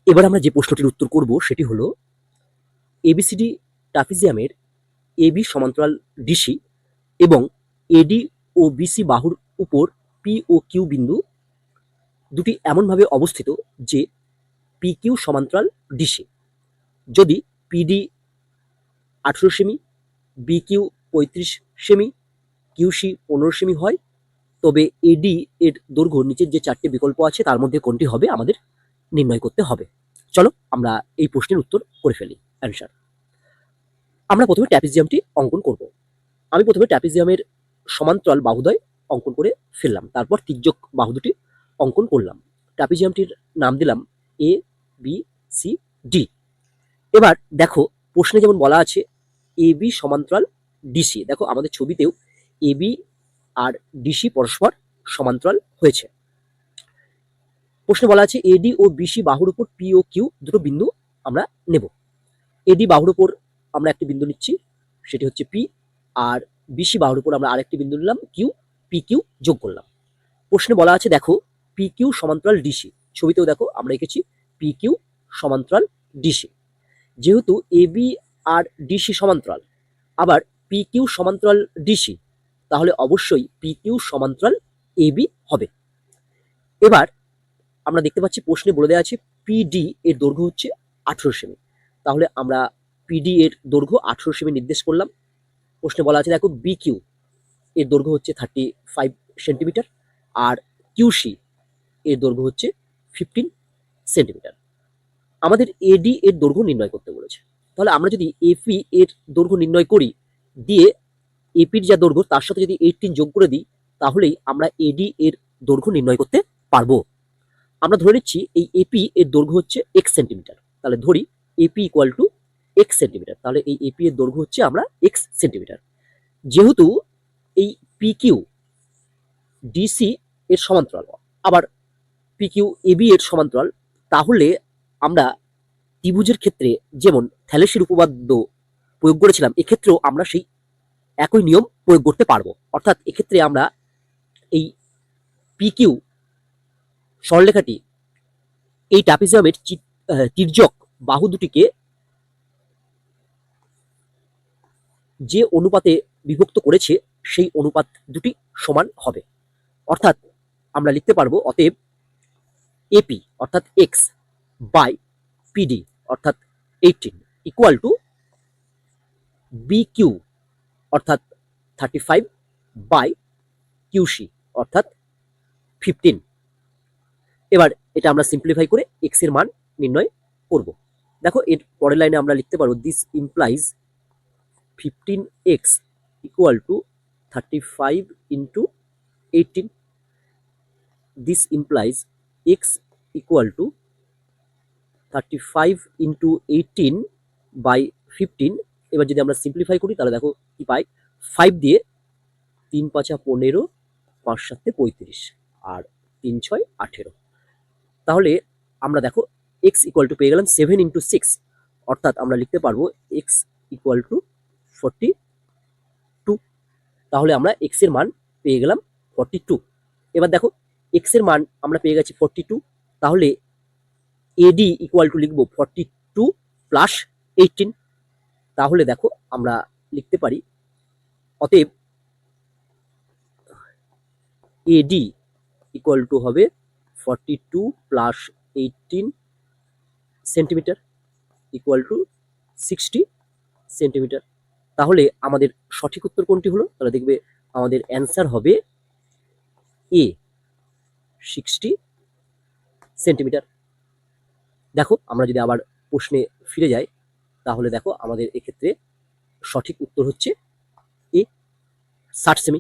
এবার আমরা যে প্রশ্নটির উত্তর করব সেটি হলো এবিসিডি ট্রাপিজিয়ামের এবি সমান্তরাল ডিসি এবং এডি ও বিসি বাহুর উপর পি ও কিউ বিন্দু দুটি এমনভাবে অবস্থিত যে পি কিউ সমান্তরাল ডিসি। যদি পিডি 18 সেমি, বি কিউ 35 সেমি, কিউসি 15 সেমি হয়, তবে এডি এর দৈর্ঘ্য নিচের যে চারটি বিকল্প আছে তার মধ্যে কোনটি হবে আমাদের নির্ণয় করতে হবে। চলো আমরা এই প্রশ্নের উত্তর করে ফেলি। অ্যান্সার, আমরা প্রথমে ট্র্যাপিজিয়ামটি অঙ্কন করব। আমি প্রথমে ট্র্যাপিজিয়ামের সমান্তরাল বাহুদ্বয় অঙ্কন করে ফেললাম, তারপর তির্যক বাহু দুটি অঙ্কন করলাম। ট্র্যাপিজিয়ামটির নাম দিলাম এ বি সি ডি। এবার দেখো প্রশ্নে যেমন বলা আছে এ বি সমান্তরাল ডিসি, দেখো আমাদের ছবিতেও এ বি আর ডিসি পরস্পর সমান্তরাল হয়েছে। প্রশ্নে বলা আছে এডি ও বিসি বাহুর উপর পি ও কিউ দুটো বিন্দু আমরা নেব। এডি বাহুর উপর আমরা একটি বিন্দু নিচ্ছি, সেটি হচ্ছে পি, আর বিসি বাহুর উপর আমরা আরেকটি বিন্দু নিলাম কিউ, পি কিউ যোগ করলাম। প্রশ্নে বলা আছে দেখো পি কিউ সমান্তরাল ডিসি, ছবিতেও দেখো আমরা এঁকেছি পি কিউ সমান্তরাল ডিসি। যেহেতু এ বি আর ডিসি সমান্তরাল, আবার পি কিউ সমান্তরাল ডিসি, তাহলে অবশ্যই পি কিউ সমান্তরাল এ বি হবে। এবার আমরা দেখতে পাচ্ছি প্রশ্নে বলে দেওয়া আছে পিডি এর দৈর্ঘ্য হচ্ছে 18 সেমি, তাহলে আমরা পিডি এর দৈর্ঘ্য 18 সেমি নির্দেশ করলাম। প্রশ্নে বলা আছে দেখো বি কিউ এর দৈর্ঘ্য হচ্ছে 35 সেন্টিমিটার, আর কিউসি এর দৈর্ঘ্য হচ্ছে 15 সেন্টিমিটার। আমাদের এডি এর দৈর্ঘ্য নির্ণয় করতে বলেছে, তাহলে আমরা যদি এপি এর দৈর্ঘ্য নির্ণয় করি, দিয়ে এপির যা দৈর্ঘ্য তার সাথে যদি 18 যোগ করে দিই, তাহলেই আমরা এডি এর দৈর্ঘ্য নির্ণয় করতে পারবো। আমরা ধরে নিচ্ছি এই এপি এর দৈর্ঘ্য হচ্ছে এক্স সেন্টিমিটার, তাহলে ধরি AP equal to x centimetre, তাহলে এই এপি এর দৈর্ঘ্য হচ্ছে আমরা এক্স সেন্টিমিটার। যেহেতু এই পি কিউ ডিসি এর সমান্তরাল, আবার পি কিউ এবি এর সমান্তরাল, তাহলে আমরা ত্রিভুজের ক্ষেত্রে যেমন থ্যালেসের উপপাদ্য প্রয়োগ করেছিলাম, এক্ষেত্রেও আমরা সেই একই নিয়ম প্রয়োগ করতে পারবো। অর্থাৎ এক্ষেত্রে আমরা এই পি কিউ সরলরেখাটি এই ট্রাপিজিয়ামের তির্যক বাহু দুটিকে যে অনুপাতে বিভক্ত করেছে সেই অনুপাত দুটি সমান হবে। অর্থাৎ আমরা লিখতে পারবো অতএব এপি অর্থাৎ এক্স বাই পিডি অর্থাৎ 18 ইকুয়াল টু বি কিউ অর্থাৎ 35 বাই কিউসি অর্থাৎ 15। এবার এটা আমরা সিম্পলিফাই করে এক্স এর মান নির্ণয় করব। দেখো এর পরের লাইনে আমরা লিখতে পারবো this implies 15x equal to 35 into 18. This implies x equal to 35 into 18 by 15। এবার যদি আমরা সিম্পলিফাই করি তাহলে দেখো কি পাই, 5 দিয়ে 3 5 15, 5 7 35, আর 3 6 18। তাহলে আমরা দেখো x ইকুয়াল টু পেয়ে গেলাম 7 into 6, অর্থাৎ আমরা লিখতে পারবো x ইকুয়াল টু 42। তাহলে আমরা x এর মান পেয়ে গেলাম 42। এবার দেখো x এর মান আমরা পেয়ে গেছি 42, তাহলে AD ইকুয়াল টু লিখবো 42 প্লাস 18। তাহলে দেখো আমরা লিখতে পারি অতএব AD ইকুয়াল টু হবে 42 plus 18 centimetre equal to 60 centimetre. তাহলে আমাদের সঠিক উত্তর কোনটি হলো, তাহলে দেখবে আমাদের অ্যান্সার হবে এ 60 সেন্টিমিটার। দেখো আমরা যদি আবার প্রশ্নে ফিরে যাই, তাহলে দেখো আমাদের এক্ষেত্রে সঠিক উত্তর হচ্ছে এ 60 সেমি।